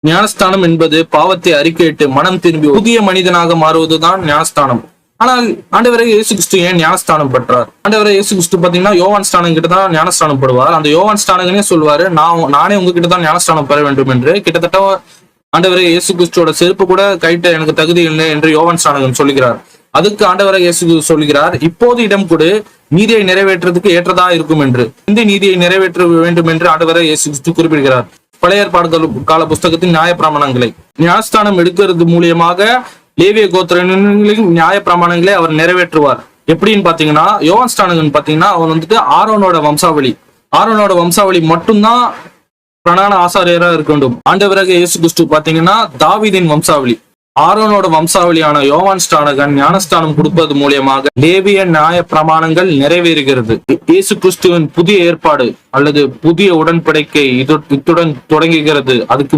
ஞானஸ்தானம் என்பது பாவத்தை அறிக்கையிட்டு மனம் திரும்பி புதிய மனிதனாக மாறுவதுதான் ஞானஸ்தானம். ஆனால் ஆண்டவரே இயேசு கிறிஸ்து ஏன் ஞானஸ்தானம் பெற்றார்? ஆண்டவரே இயேசு கிறிஸ்து பாத்தீங்கன்னா யோவான் ஸ்தானம் கிட்ட தான் ஞானஸ்தானம் படுவார். அந்த யோவான் ஸ்தானங்கனே சொல்வாரு, நானே உங்ககிட்ட தான் ஞானஸ்தானம் பெற வேண்டும் என்று. கிட்டத்தட்ட ஆண்டவரே இயேசு கிறிஸ்துவோட செருப்பு கூட கைட்ட எனக்கு தகுதி இல்லை என்று யோவான் ஸ்தானகன் சொல்லுகிறார். அதுக்கு ஆண்டவரை இயேசு சொல்கிறார், இப்போது இடம் கொடு, நீதியை நிறைவேற்றுறதுக்கு ஏற்றதா இருக்கும் என்று. இந்த நீதியை நிறைவேற்ற வேண்டும் என்று ஆண்டவரை இயேசு கிறிஸ்து குறிப்பிடுகிறார். பழைய ஏற்பாடு கால புஸ்தகத்தின் நியாய பிரமாணங்களை ஞானஸ்தானம் எடுக்கிறது மூலியமாக லேவிய கோத்திரங்களின் நியாய பிரமாணங்களை அவர் நிறைவேற்றுவார். எப்படின்னு பாத்தீங்கன்னா, யோவான் ஸ்தானகன் பாத்தீங்கன்னா அவன் வந்துட்டு ஆரோனோட வம்சாவளி மட்டும்தான் பிரதான ஆசாரியரா இருக்க வேண்டும். ஆண்டவராக இயேசு கிறிஸ்து பாத்தீங்கன்னா தாவீதின் வம்சாவளி. ஆரோனோட வம்சாவளியான யோவான் ஸ்தானகன் ஞானஸ்தானம் கொடுப்பது மூலியமாக லேவிய நியாய பிரமாணங்கள் நிறைவேறுகிறது. இயேசு கிறிஸ்துவின் புதிய ஏற்பாடு அல்லது புதிய உடன்படிக்கை இத்துடன் தொடங்குகிறது. அதுக்கு